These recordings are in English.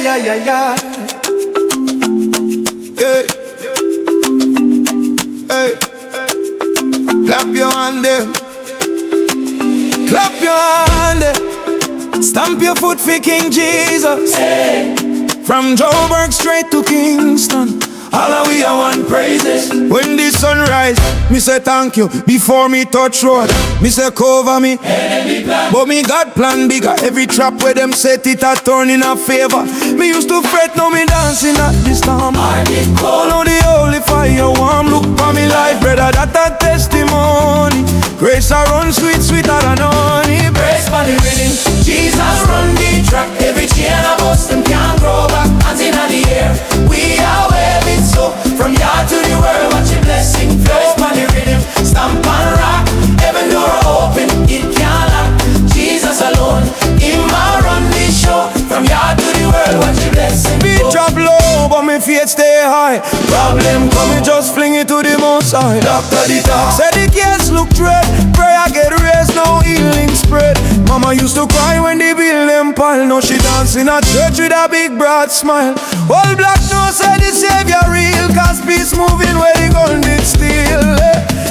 yeah. Hey, hey. Clap your hand them. Clap your hand them. Stamp your foot for King Jesus. Hey. From Joburg straight to Kingston, all of we are one praises. When the sun rise, me say thank you. Before me touch road, me say cover me. But me God plan bigger. Every trap where them set it a turn in a favor. Me used to fret, now me dancing at this time. I get cold, now the holy fire warm. Look for me life, brother, that a testimony. Grace a run sweet, sweeter than honey. Praise for the rhythm, Jesus run the track. Every chain of us, them can't grow back. Hands in the air, we are waving so. From yard to the world, watch your blessing flow. Praise for the rhythm, stamp and rock. Heaven door open, it can't lock. Jesus alone, him a run this show. From yard to the world, watch your blessing flow. Beat drop low, but me faith stay high. Problem come, me just fling it to the most high. Doctor the talk, said the case look dread. Prayer get raised, now healing spread. Mama used to cry when they build them pile. Now she dance in a church with a big broad smile. All black no say the Savior real, cause peace moving where the gun did steal.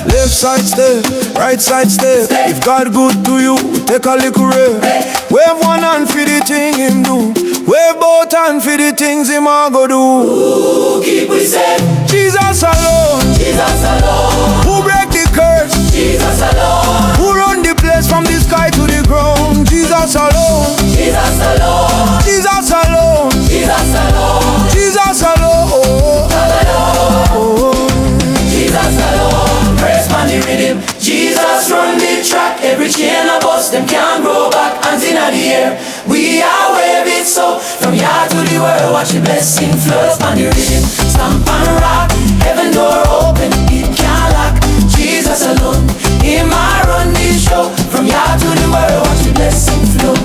Left side step, right side step. If God good to you, take a little rest. Wave one hand for the thing him do. Wave both hand for the things him a go do. Who keep we safe? Jesus alone. Jesus alone. Who break the curse? Jesus alone. Who run the place from the sky to the ground? Jesus alone. Jesus alone. Jesus alone. Jesus alone. Jesus alone. Oh. Jesus alone. Praise man the rhythm. Jesus run the track. Every chain of us, them can't grow back. Hands in the air, we are waving so. From yard to the world, watch the blessing flow. Man the rhythm, stamp and rock. Heaven door open, it can't lock. Jesus alone, him I run this show. From yard to the world, watch the blessing flow.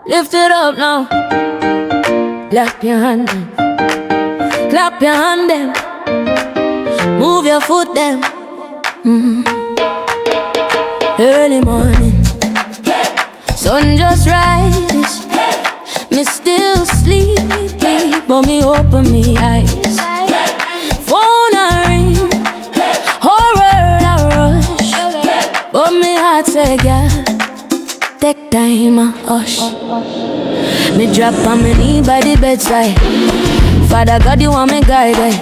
Lift it up now. Clap your hand them. Clap your hand them. Move your foot them. Early morning, sun just rise. Me still sleepy, but me open me eyes. Phone a ring, whole world a rush, but me heart say, girl, take time a hush. Me drop on my knee by the bedside. Father God, you want me guided.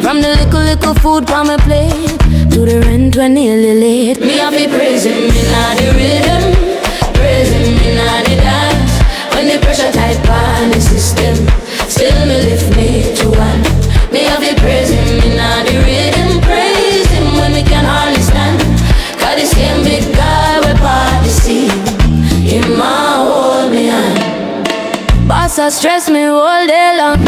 From the little food on my plate to the rent when nearly late. Me have to praise him in the rhythm, praise him in the dance. When the pressure tight on the system, still me lift me to one. Me have to praise him in the rhythm, praise him when we can hardly stand. Cause this game big guy we part the sea. In my hold me hand. Boss a stress me all day long.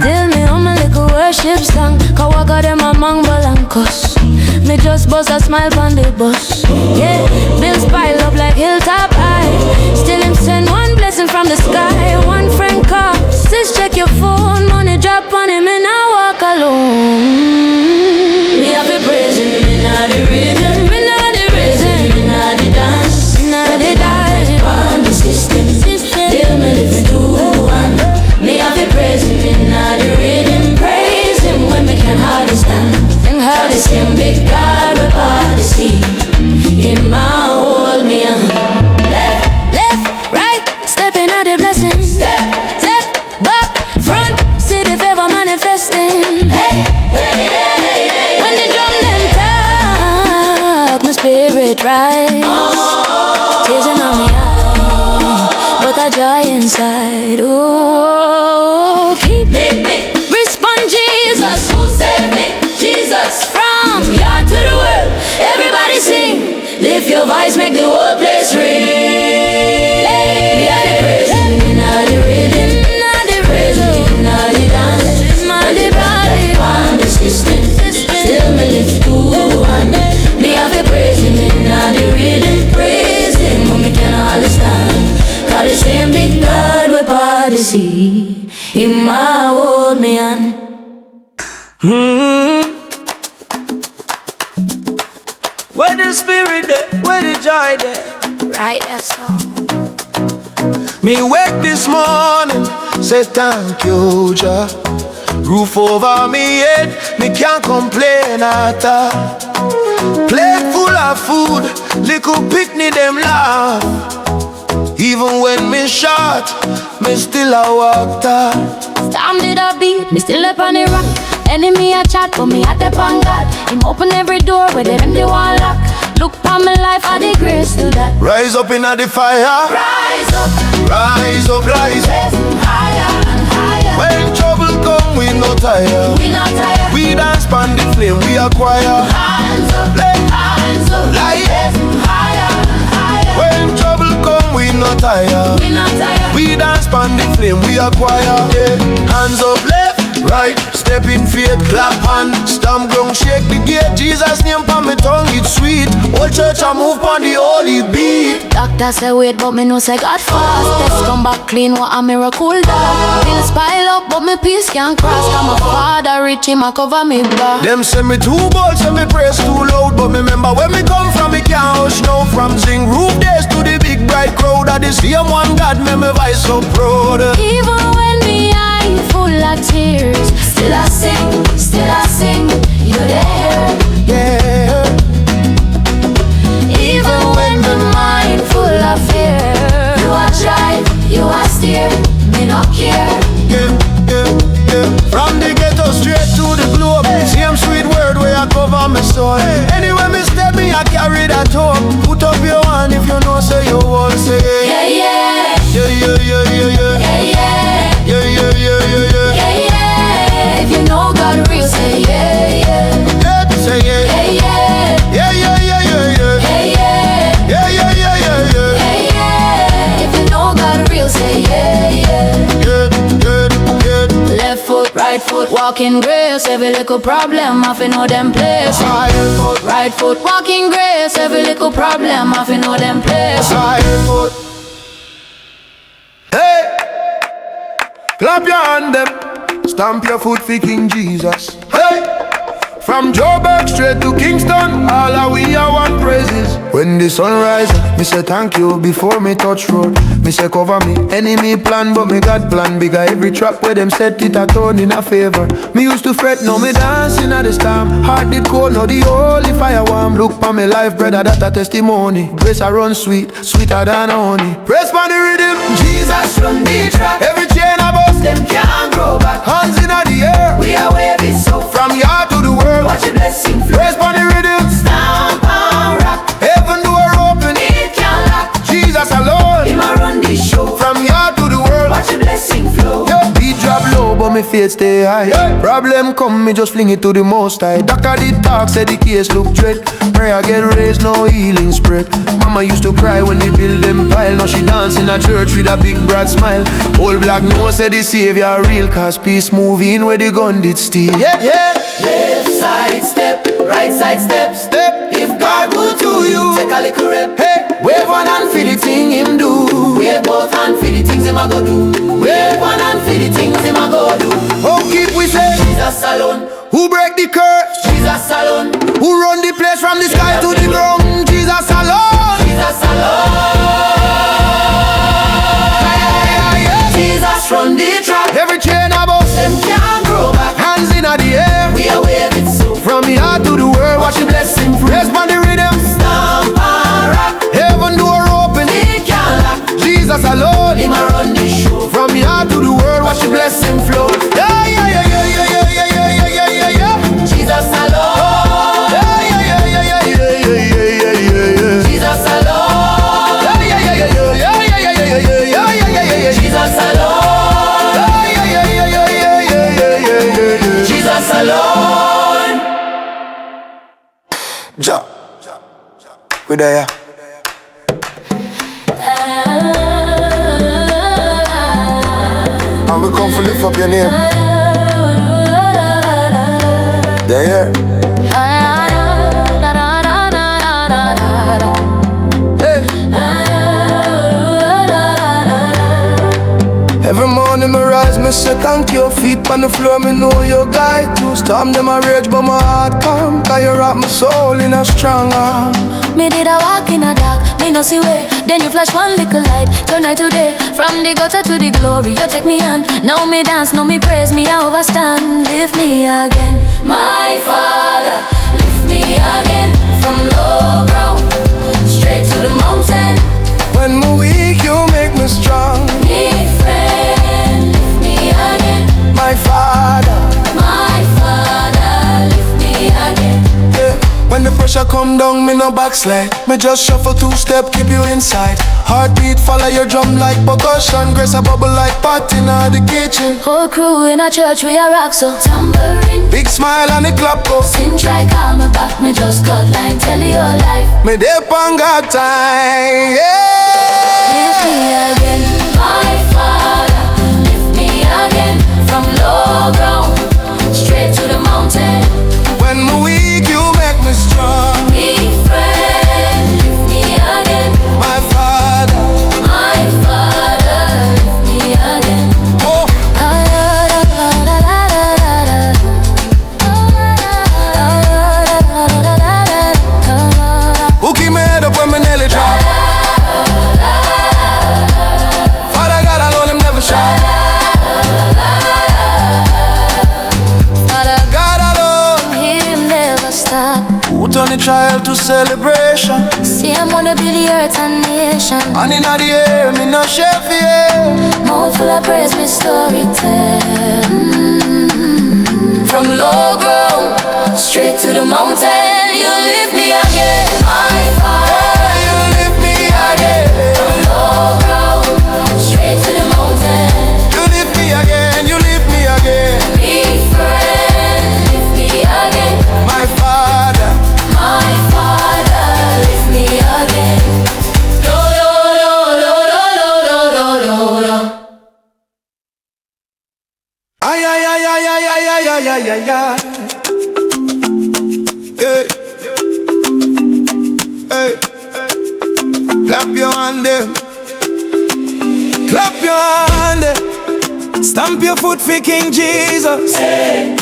Still me on my little worship song. Cause walk out them a mangle and cuss. Me just bust a smile on the bus. Yeah, bills pile up like hilltop high. Still him send one blessing from the sky. One friend call, sis check your phone. Money drop on him and I walk alone. Me have to praise him in the rhythm, in the rhythm, in the dance, in the dance. On the system, still me live to one. Me have to praise him in the rhythm, praise him when me can hardly stand. Sing how this him big God we part the sea. In my hold me on. Left, right, stepping out the blessing. Step, back, front, see the favor manifesting. Hey, when the drum them talk, my spirit rise. Tears in on me eye, but a joy inside. Oh, keep me. Respond, Jesus, who saved me? Jesus, from yard to the world, everybody sing. Lift your voice, make the whole place ring. We are the praise, in the rhythm, in the rhythm, in the dance, in the body, on the system. Still me lift to one. Where the spirit there, where the joy there. Right, that's all. Me wake this morning, say thank you, Jah. Roof over me head, me can't complain at all. Plate full of food, little picnic them laugh. Even when me short, me still a walk tall. Storm did a beat, me still up on the rock. Enemy a chat, but me at the on God. Him open every door where them they want lock. Look on my life, I the grace to that. Rise up inna the fire. Rise up, Rise up, rise. higher and higher. When trouble come, we no tire. We not tired. We dance pan the flame, we acquire. Hands up, Light. higher and higher. When trouble come, we no tire. We not tired. We dance pan the flame, we acquire. Yeah. Hands up left, right. Step in faith, clap hand. Stamp ground, shake the gate. Jesus name pan me tongue, it's sweet. Whole church I move pan the holy beat. Doctor say wait, but me know say God fast. Tests come back clean, what a miracle dog. Bills pile up, but me peace can't cross. Cause my father rich, him a cover me back. Them say me too bold, say me praise too loud. But me remember where me come from, me can't hush now. From sing roof days to the big bright crowd. Of the same one God, me voice so proud. Even when me eye full of tears, still I sing, you're there. Yeah. Even when the mind full of fear, you are drive, you are steer, me not care. Yeah. From the ghetto straight to the globe, same sweet word where I cover my soul. Anywhere me step me, I carry that hope. Put up your hand if you know, say you won't say. Yeah, yeah, Yeah, yeah, yeah, yeah, yeah. yeah, yeah, Yeah, yeah, yeah, yeah, yeah. yeah, yeah. If you know God real, say yeah, yeah. Yeah, say yeah. Yeah, yeah, Yeah, yeah, yeah, yeah, yeah. yeah, yeah, Yeah, yeah, yeah, yeah, yeah. yeah, yeah. If you know God real, say yeah, yeah. Good. Left foot, right foot, walking grace. Every little problem, I fi know them place. Side foot, Right foot, walking grace. Every little problem, I fi know them place. side foot. Hey, clap your hand them, stamp your foot for King Jesus. Hey. From Joburg straight to Kingston, all of we are one praises. When the sun rise, me say thank you before me touch road. Me say cover me, enemy plan, but me God plan bigger. Every trap where them set it a turn in a favor. Me used to fret, now me dancing at the storm. Heart did cold, now the holy fire warm. Look for me life, brother, that a testimony. Grace I run sweet, sweeter than honey. Praise for the rhythm, Jesus run the track. every chain I bust, Them can't grow back. hands in the air. We are waving so From yard to the world, watch your blessing flow. praise for the rhythm. Stamp and rock. Heaven door open, It can't lock. Jesus alone. Him a run the show. From yard to the world, Watch your blessing flow. beat drop low, but me faith stay high. Problem come, me just fling it to the most high. Doctor did talk, said the case look dread. Prayer get raised, no healing spread. Mama used to cry when they build them pile. Now she dance in a church with a big broad smile. Old black nose said the savior real, cause peace moving where the gun did steal. Yeah. Left side step, right side step. Step, If God good to you, take a little rep. hey, Wave one hand for the thing him do. Wave both hand for the things him a go do. Wave one hand for the things him a go do. how keep we say? Jesus alone, Who break the curse? Jesus alone, Who run the place from the sky to the ground? Jesus alone. Jesus alone. Jesus run the track. Every chain I bust, Them can't grow back. hands in the air. We are waving so. From the heart to the world, watch the blessing flow. Praise for the rhythm, Stamp and rock. heaven door open. It can't lock. Jesus alone. Him a run the show. From the heart to the world, watch the blessing flow. Yeah, yeah, yeah, yeah, yeah, yeah, yeah, yeah, yeah, yeah, yeah. Jesus alone. Yeah, yeah, yeah, yeah, yeah, yeah, yeah, yeah, yeah, yeah. Jesus alone. Yeah, yeah, yeah, yeah, yeah, yeah, yeah, yeah, yeah, yeah, yeah, yeah, yeah, yeah. Jesus alone. Yeah, yeah, yeah, yeah, yeah, yeah, yeah, yeah, yeah, yeah. Jesus alone. Ja, we there. And we come to lift up your name. There. Every morning I rise, me say thank you. Feet on the floor, me know your guide to. Storm them a rage, but my heart calm. Cause you wrap my soul in a strong arm. Me did a walk in a dark, me no see way. Then you flash one little light, turn night to day. From the gutter to the glory, you take me on. Now me dance, now me praise, me I overstand. Lift me again, my Father. Lift me again, from low ground, straight to the mountain. When me weak, you make me strong. Me friend, lift me again, My Father. my Father. Lift me again. Yeah. When the pressure come down, me no backslide. Me just shuffle 2-step, keep you inside. Heartbeat follow your drum like percussion. Grace a bubble like pot in the kitchen. Whole crew in a church, we a rock so tambourine. Big smile and the clap go. Sin try call me back, me just got line, tell you your life. Me dip on God time, yeah. Lift me again, my Father. Lift me again, from low ground, straight to the mountain. When me weak, you make me strong. Be friend, lift me again, My Father. my Father. Lift me again. Oh, who keep me head up when me nearly drop? Father God alone, him never shy. Father God alone. Him never stop. Who turn the trial to celebration? See, I'm gonna be the earth and nation. And inna the air, me no share fear. Mouth full of praise, me story tell. From low ground, straight to the mountain. You lift me again, my Father. You lift me again. From low ground, straight to the mountain. You lift me again. You lift me again. Be friend, lift me again. My Father. My Father, lift me again. Do, do, do, do, do, do, do, do, do. Ay, ay, ay, ay, ay, ay, ay, ay, ay, ay, ay. Hey. Hey. Clap your hand them. Clap your hand them. Stamp your foot for King Jesus. Hey,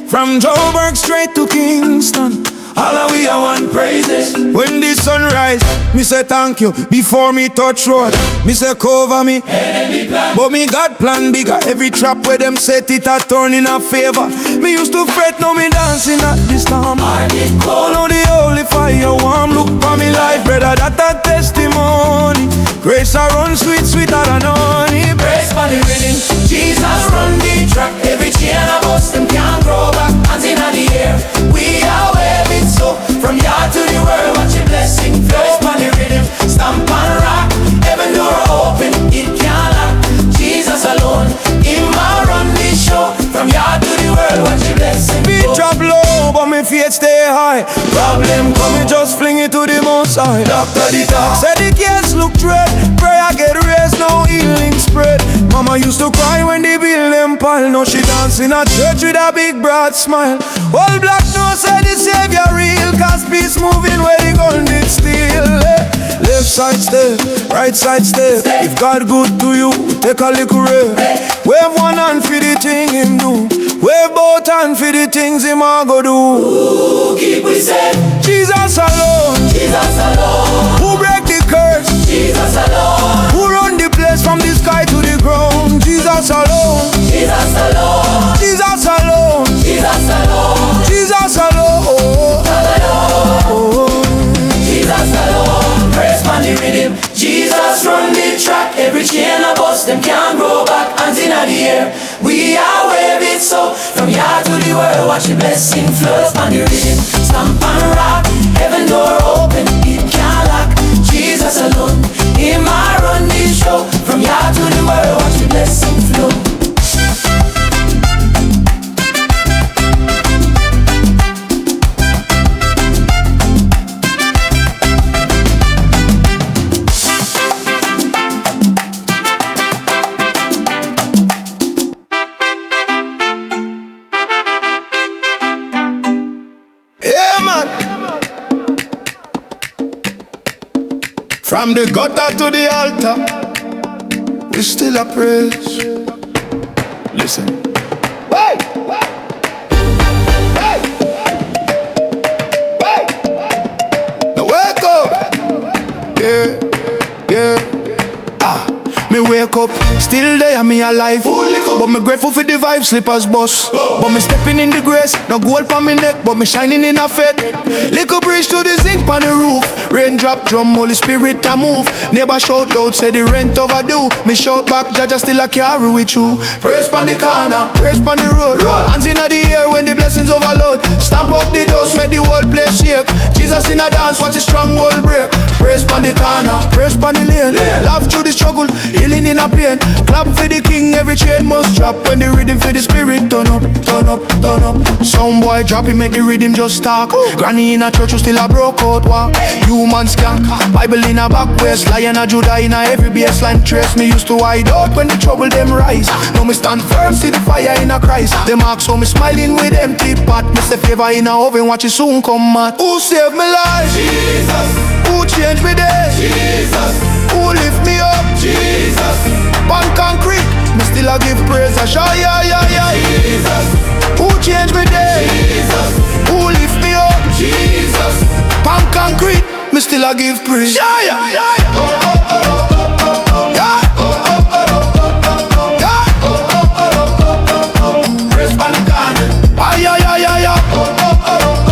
From Joburg straight to Kingston. all of we are one praises. When the sun rise, me say thank you. Before me touch road, me say cover me. Enemy plan. But me got plan bigger. Every trap where them set it a turn in a favor. Me used to fret, now me dancing at this storm. I did Oh, call. now the holy fire warm. Look for me life, brother, that a testimony. Grace a run sweet, sweeter than honey. Praise for the rhythm. Jesus run the track. Every chain of us, them can't grow back. Hands in the air. We are waving so. From yard to the world, watch your blessing flow. Praise for the rhythm. Stamp and rock. Heaven door open, it can't lock. Jesus alone, him a run the show. From yard to the world, watch your blessing Beat flow. drop low, but me faith stay high. Problem come, me just fling it to the most high. Doctor the talk. Said the case look dread. Prayer get raised, now healing spread. Mama used to cry when the bill them pile. Now she dance in a church with a big broad smile. All black no say the Savior real. Cause peace moving where the gun did steal. Left side step, right side step. If God good to you, take a little rest. Wave one hand for the thing him do. Wave both hand for the things him a go do. Who keep we safe? Jesus alone. Jesus alone. Who break the curse? Jesus alone. Who run the place from the sky to the ground? Jesus alone. Jesus alone. Jesus alone. Jesus alone. Jesus alone. Oh. Jesus alone. Praise man the rhythm. Jesus run the track. Every chain of us, them can't grow back. Hands in the air. We are wave it so. From yard to the world, watch the blessing flow. Man the rhythm. Stamp and rock. Heaven door open, it can't lock. Jesus alone, him I run the show. From yard to the world, watch the blessing flow. Yeah, man. From the gutter to the altar, we still a praise. Listen. Hey! Hey! Hey! Now wake up! Yeah, yeah. Me wake up, still there, me alive. But me grateful for the vibe, slippers bust. But me stepping in the grace, no gold on me neck, but me shining in a faith. Little bridge to the zinc on the roof. Raindrop, drum, Holy Spirit a move. Neighbor shout out, say the rent overdue. Me shout back, Jaja still a carry with you. Praise pon the corner, praise pon the road. Hands in the air when the blessings overload. Stamp up the dust, make the whole place shake. Jesus in a dance, watch the strong world break. Praise pon the corner, praise pon the lane. Laugh through the struggle, healing in a pain. Clap for the king, every chain must drop. When the rhythm for the spirit turn up, turn up, turn up. Some boy drop it, make the rhythm just talk. Granny in a church who still a broke out walk. Human skank, Bible in a back waist. Lion a Judah in a every baseline trace. Me used to hide out when the trouble them rise. Now me stand firm, see the fire in a Christ. Them ask so me smiling with empty pot. Me say favor in a oven, watch it soon come out. Who saved me life? Jesus. Who changed me day? Jesus. Who lift me up? Jesus. On concrete, me still a give praise a shout, yeah, yeah, yeah. Jesus. Who changed me day? Jesus. Who lift me up? Jesus. On concrete, me still a give praise, yeah, yeah, yeah, yeah. Praise pon the corner. Ay, ay, ay, ay, ay.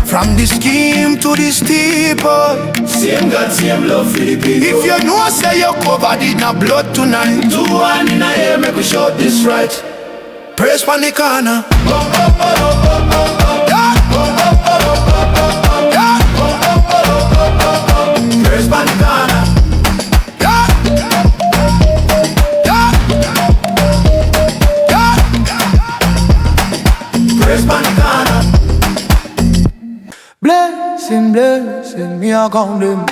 From the scheme to the steeple, Same God, same love for the people. if you know say you covered in a blood tonight, 2 1 in the air, make we shout this right. praise pon the corner. Praise pon the corner. Praise pon the corner. Blessing, blessing, me a count them.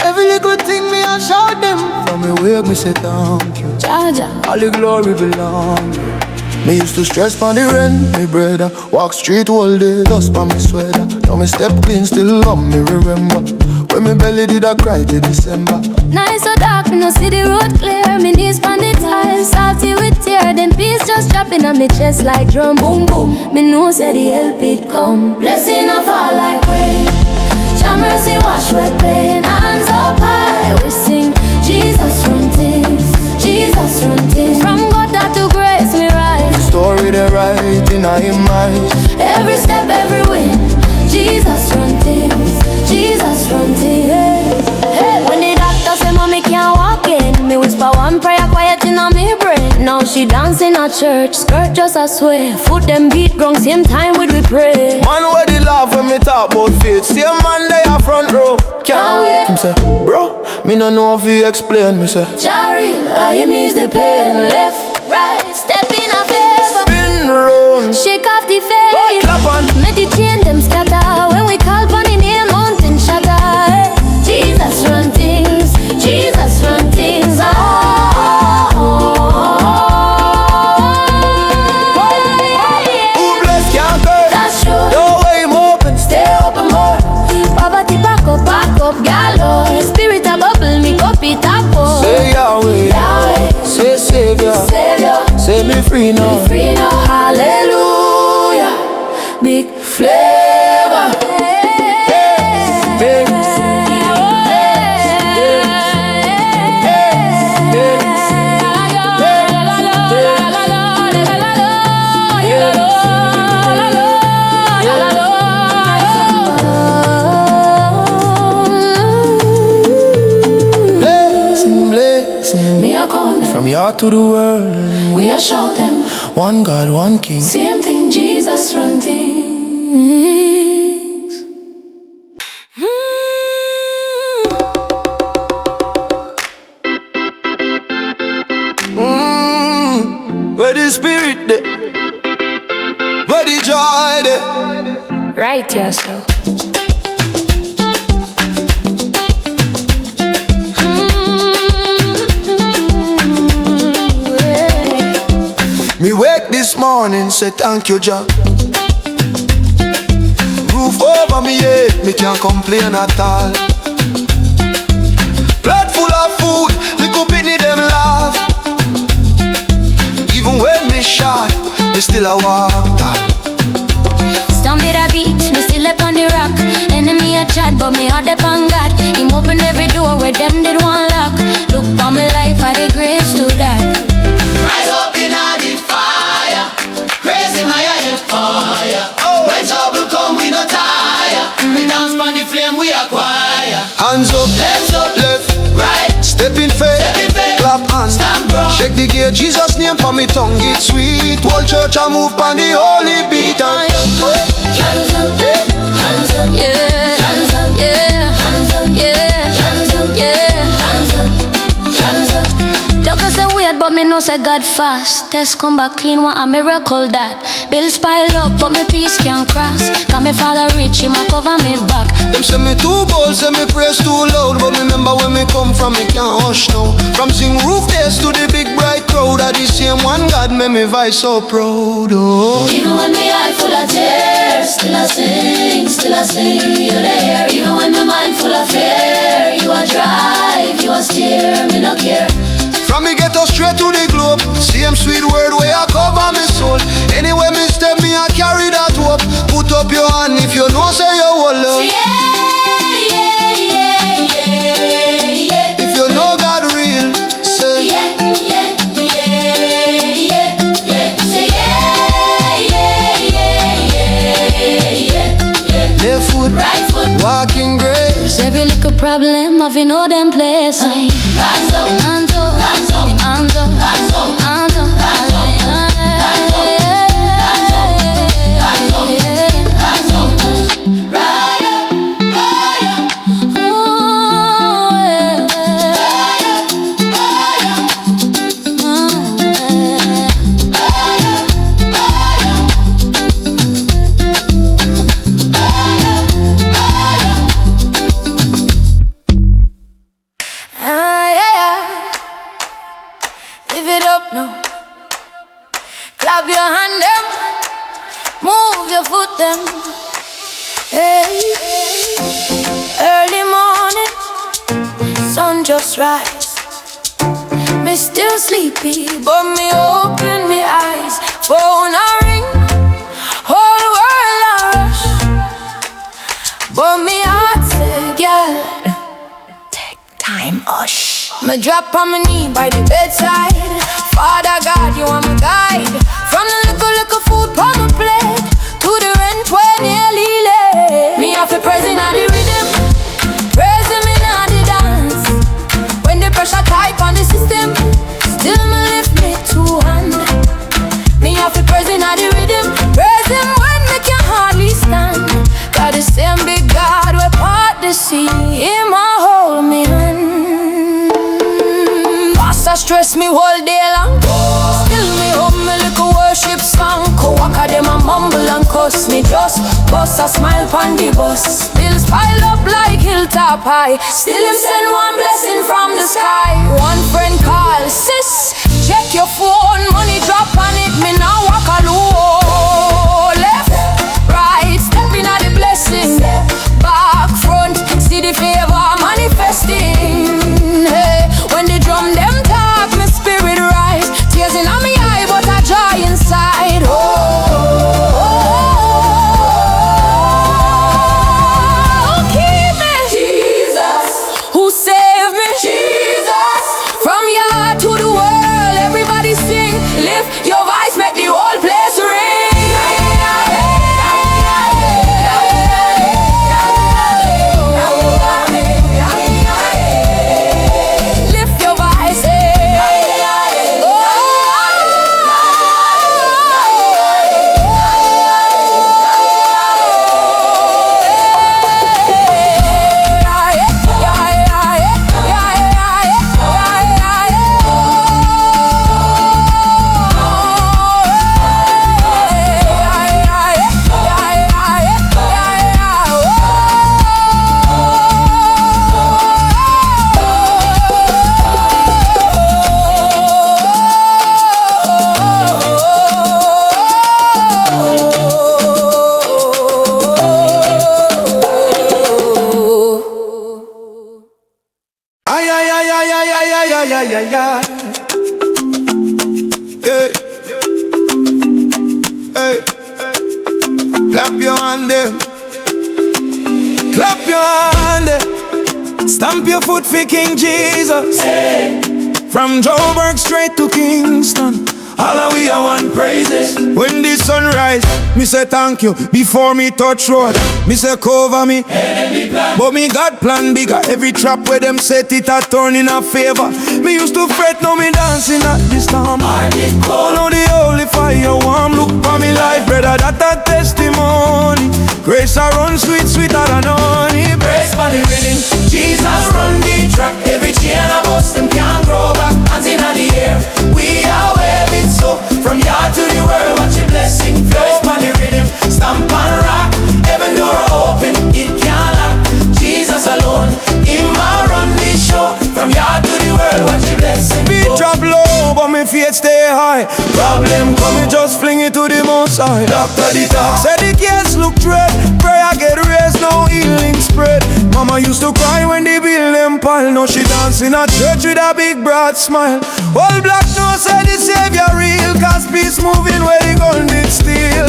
Every little thing me a shout them. From me wake me say thank you. Jaja. All the glory belong you. Me used to stress for the rent, me brother. Walk street all day, dust on me sweater. Now me step clean, still love me remember. When me belly did I cry till December. Night so dark, me no see the road clear. Me knees pon the tiles, salty with tear. Then peace just dropping on me chest like drum. Boom boom. Me know say the help it come. Blessing a fall like rain. Jah mercy wash wet pain. Hands up high, we sing. Jesus run things, Jesus run things. From gutter to grace we rise. Story they write in him eyes. Every step, every win. Jesus run things, Jesus run things. Hey, when the doctor say mommy can't walk in, me whisper one prayer quiet in on me brain. Now she dance in a church, skirt just a sway. Foot them beat wrong, same time with we pray. Man where they laugh when me talk about faith. Same man they a front row. Can't wait. Him say, bro, me no know if you explain. Me say, Jari, I am is the pain. Left, right, step in a favor. spin round. Shake off the faith. Clap on. Make the chain them scatter. When we call for the name, mountain shatter. Jesus run things, Jesus run things. Who bless can't curse. That's true. No way him open. Stay open more. Poverty back up, galore. Spirit a bubble, me cup it up. Say Yahweh, Yahweh, say Savior, Savior, say me free now. free now. Hallelujah, big flavor. Big. Blessing, blessing. Me a call them, From here to the world, we a shout them. one God, one King. Same thing, Jesus run things. Where the spirit there, where the joy there. Right, yourself. Me wake this morning, say thank you, Jah. Roof over over me head, me can't complain at all. Plate full of food, little pitney them laugh. Even when me shy, me still a walk tall. Stand by the beach, me still up on the rock. Enemy a chat, but me heart up on God. Him open every door where them did one lock. Look for my life, I the grace to die. Rise up in the fire, crazy higher and fire. When trouble come, we no tire. We dance on the flame, we acquire. Hands up, left, right. Step in faith, clap hands, shake the gear. Jesus' name for me tongue, it's sweet. Whole church I move on the holy beat. Hands up, hands up, yeah. Hands up, yeah. Hands up, yeah. Hands up, yeah. Hands up, hands up. Doctor say weird, but me know say God fast. Test come back clean, what a miracle that. Bills pile up, but me peace can't cross. Cause me father rich, him a cover me back. Them say me too bold, say me praise too loud. But me remember where me come from, me can't hush now. From sing roof days to the big bright crowd, of the same one God made me voice so proud. Oh. Even when me eye full of tears, still I sing, you there. Even when my mind full of fear, you a drive, you a steer, me no care. From me ghetto straight to the globe, same sweet word where I cover me soul. Anyway me step, me I carry that hope. Put up your hand if you know say you will love. If you know God real, say left foot, Right foot, walking grace. every little problem, I know them place. Hands up, hands up, hands up, hands up, hands up, hands up, live it up now. Clap your hand them, move your foot them. Hey, early morning, sun just rise. Me still sleepy, but me open me eyes. Phone a ring, whole world a rush. But me heart say, girl, take time, hush. Me drop on my knee by the bedside. Father God, you are my guide. From the little food on my plate to the rent when nearly late. Me have to praise in the rhythm, praise him in the dance. When the pressure tight on the system, still me lift me two hand. Me have to praise in the rhythm, praise him when me can hardly stand. Got the same big God we part the sea. Him a hold me hand. Stress me all day long. Still me hum me little worship song. Co-worker them a mumble and cuss. Me just bust a smile pon the bus. Bills pile up like hilltop high. Still him send one blessing from the sky. One friend call, sis, check your phone. Money drop on it, me now walk alone. Left, right, stepping at the blessing. Back, front, see the favor manifesting. Hey, when the drum them talk, my spirit rise. Tears in my eye, but a joy inside. Oh, keep me, Jesus. Who saved me, Jesus. From yard to the world. yeah. Hey, hey, clap your hand them. Clap your hand them. Stamp your foot for King Jesus. Hey. From Joburg straight to Kingston, all of we are one praises. When the sun rise, me say thank you. Before me touch road, me say cover me. But me God plan bigger. Every trap where them set it a turn in a favor. Me used to fret, now me dancing at this time. I did Call on the holy fire warm. Look for me life, brother, that a testimony. Grace a run sweet, sweeter than honey. praise for the rhythm. Jesus run the track. Every chain I bust them can't grow back. Hands in the air, we are waving so. From yard to the world, watch your blessing flow. For the rhythm, stamp and rock. Heaven door open, it can't lock. Jesus alone, him I run this show. From yard to the world, watch your blessing Beat drop low, but me faith stay high. Problem come, me just fling it to the most high. Doctor the talk, said the case look dread. Prayer get raised, now healing spread. Mama used to cry when they build them pile. Now she dance in a church with a big broad smile. All black no say the Savior real, cause peace moving where the gun did steal.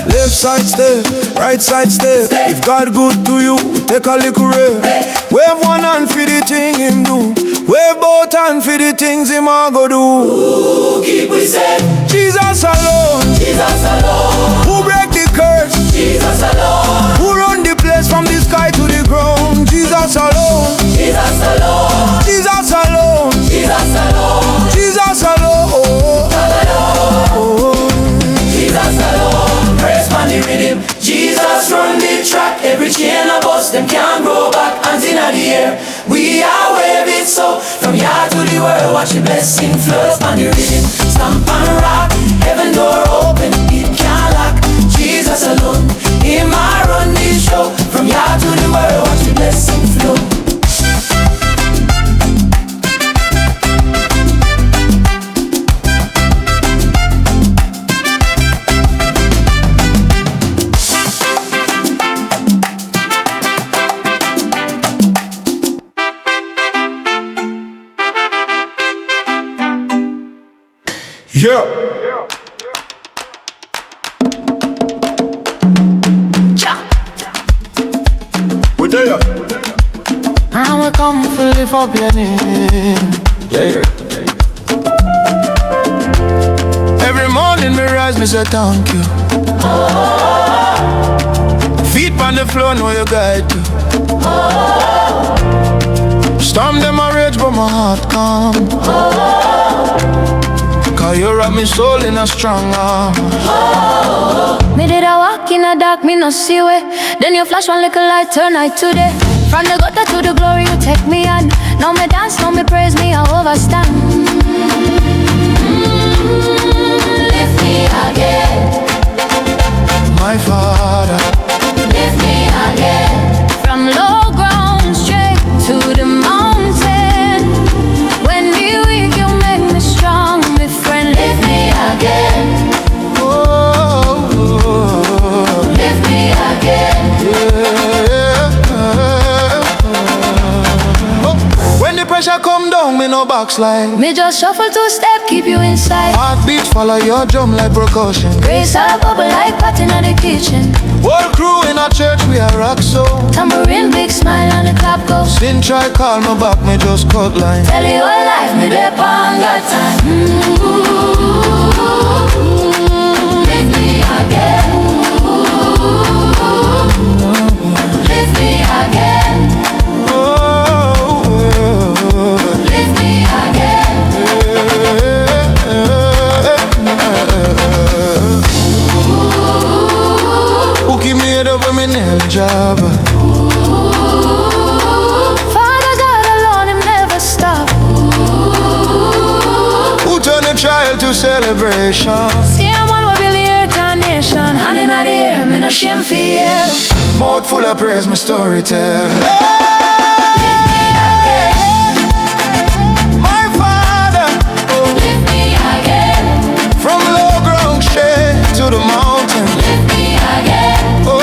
Left side step, right side step. If God good to you, take a little rest. Wave one hand for the thing him do. Wave both hand for the things him a go do. Who keep we safe? Jesus alone. Jesus alone. Who break the curse? Jesus alone. Who run the place from the sky to the ground? Jesus alone. Jesus alone. Jesus alone. Jesus alone. Jesus alone. Jesus alone. Praise man the rhythm. Jesus run the track. Every chain I bust them can't grow back. Hands in the air, we are waving so. From yard to the world, watch the blessing flow. Man the rhythm, stamp and rock. Heaven door open, it can't lock. Jesus alone, him I run this show. From yard to the world, watch the blessing flow. Yeah. We there. And we come to lift up your name. Yeah. Every morning me rise, me say thank you. Feet on the floor, know you guide to. Storm them a rage, but my heart calm. Cause you wrap me soul in a strong arm. Me did a walk in the dark, me no see way. Then you flash one little light, turn night to day. From the gutter to the glory, you take me on. Now me dance, now me praise, me I overstand. Lift me again, My Father. lift me again. From low ground straight to the mountain. When me weak, you make me strong, my friend. Lift me again, lift me again. When the pressure come down, me no backslide. Me just shuffle two step, keep you inside. Heartbeat follow your drum like percussion. Grace a bubble like pot in the kitchen. Whole crew in a church, we a rock so. Tambourine, big smile and the clap go. Sin try call me back, me just cut line. Tell you all life, me dep on that time. Lift me again. Lift me again. Lift me again. Who keep me head up when me nail job? Father God alone, him never stop. Who turn a trial to celebration? See him one will build the earth and nation. Hand in the air, me no shame for you. Mouth full of praise, my story tell. My Father, Lift me again. from low ground straight to the mountain. Lift me again. Oh,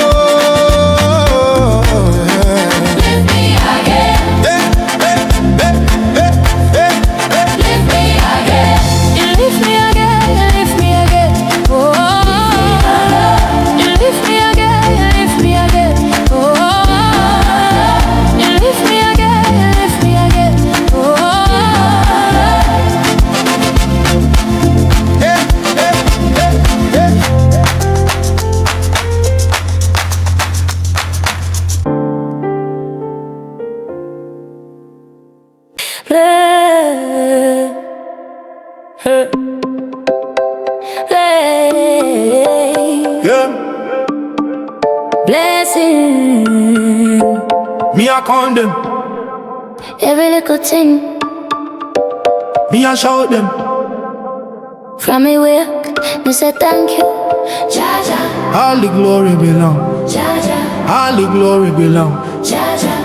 Lift me again. hey, hey, hey, hey, hey, Yeah. Blessing. Me I count them. Every little thing. Me I shout them. From me wake, me say thank you, Jaja. All the glory belong. Jaja. All the glory belong. Jaja.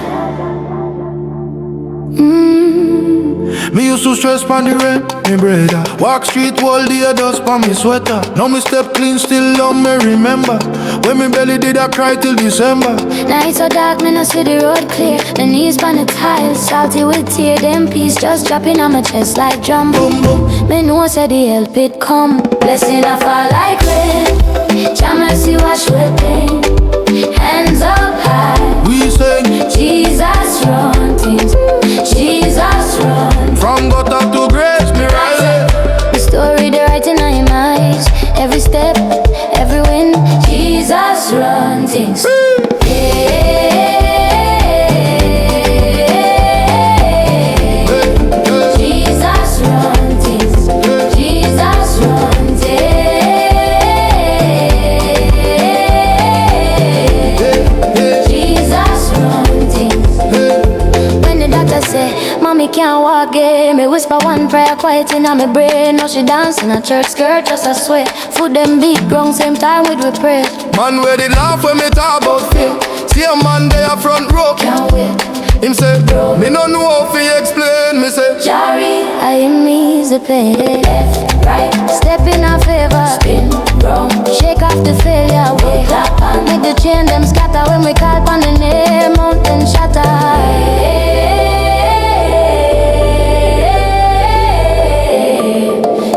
Me used to stress pon the rent, me brother. Walk street all day, dust pon me sweater. Now me step clean, still love me remember. When me belly did I cry till December. Night so dark, me no see the road clear. The knees pon the tiles, salty with tear. Them peace just dropping on my chest like drum. Boom boom. Me know say the help it come. Blessing I fall like rain. Jah mercy wash with pain. Hands up high. We sing Jesus run things. Jesus run. from gutter to grace, me rise. The story they writing on your eyes. Every step, every win. Jesus run things. Jesus run things. Jesus run things. Jesus run things. When the doctor say, Mommy can't walk again, me whisper one prayer quiet in my brain. Now she dance in a church skirt, just a sweat. Foot them beat wrong same time with we pray. Man where they laugh when me talk about fear. See a man there front row. Can't wait. Him say, me no know how to explain. Me say, Jari, I am easy pain. Left, right, step in a favor. Spin, round, shake off the failure. Wake up and make the chain them scatter. When we call on the name, mountain shatter.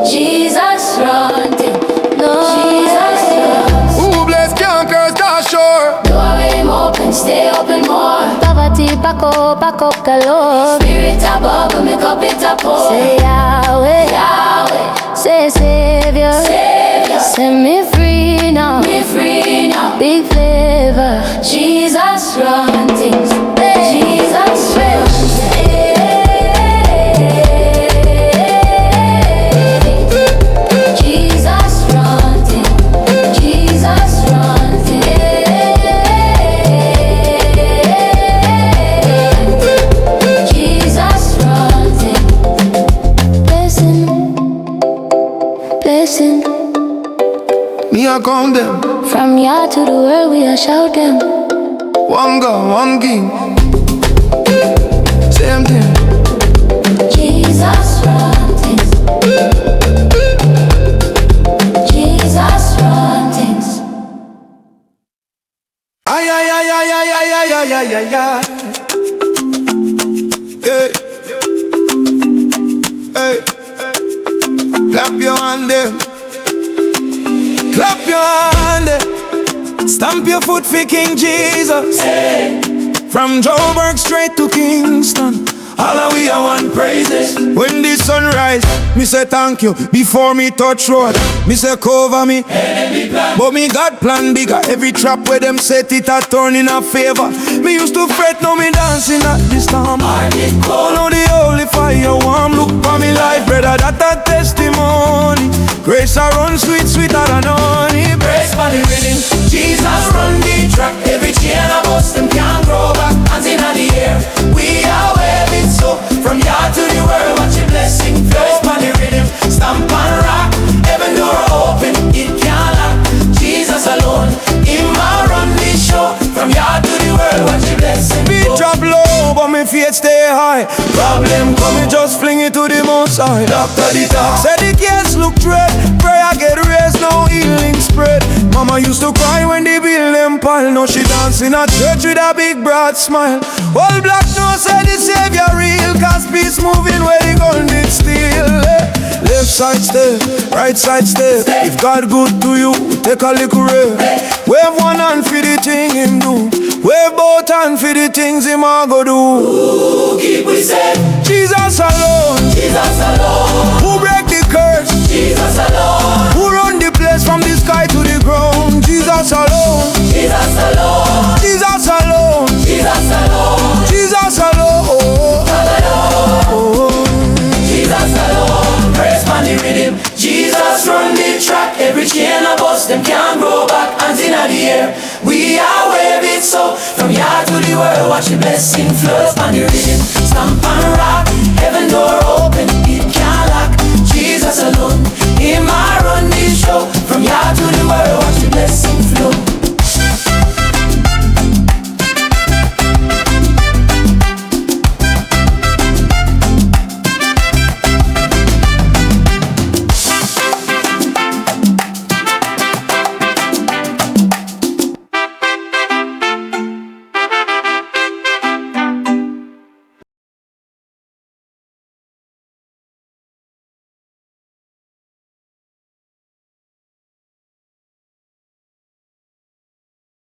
Jesus running, no. Jesus running. who bless can't curse that sure. Doorway open, stay open more. Poverty, pack up galore. Spirit above, make up it up. Say Yahweh, Yahweh. Say Savior, Savior. Set me free now, me free now. Big flavor, Jesus run things. Jesus run things. Jesus run things. Jesus run things. Jesus run things. Blessing, blessing. Me I count them. From yard to the world we a shout them. One God, one king. Same thing. Jesus run things. Jesus run things. Ay ay ay ay ay ay ay ay ay ay ay. Hey. Hey. Clap your hand there. Clap your hand there. Stamp your foot for King Jesus. Hey, From Joburg straight to Kingston. all of we are one praises. When the sun rise, me say thank you. Before me touch road, me say cover me. Enemy plan, But me got plan bigger. Every trap where them set it a turn in a favor. Me used to fret, now me dancing at this time. I get Oh cold. no, the holy fire warm. Look for me life, brother, that a testimony. Grace a run sweet, sweeter than honey. Praise for the rhythm. Jesus run the track. Every chain of us them can't grow back. Hands in the air. We are waving so from yard to the world. Watch your blessing flow. For the rhythm. Stamp and rock. Heaven door open. It can't lock. Jesus alone. Him a run the show. From yard to the world. Watch your blessing Beat flow. drop low, but me faith stay high. Problem come, me just fling it to the most high. Doctor the talk. Said the case look dread. Prayer get raised, now healing spread. Mama used to cry when they build them pile. Now she dance in a church with a big broad smile. All black no say the savior real. Cause peace moving where the gun did steal. Left side step, right side step. If God good to you, take a little rest. Wave one hand for the thing him do. Wave both hand for the things him a go do. Who keep we safe? Jesus alone. Jesus alone. Who break the curse? Jesus alone. Who run the place from the sky to the ground? Jesus alone. Jesus alone. Jesus alone. Jesus alone. Jesus alone. Jesus alone. Praise man the rhythm. Jesus run the track. Every chain a bust, them can't grow back. Hands in the air, we are wave it so. From here to the world, watch the blessing flow on the rhythm. Stamp and rock, heaven door open.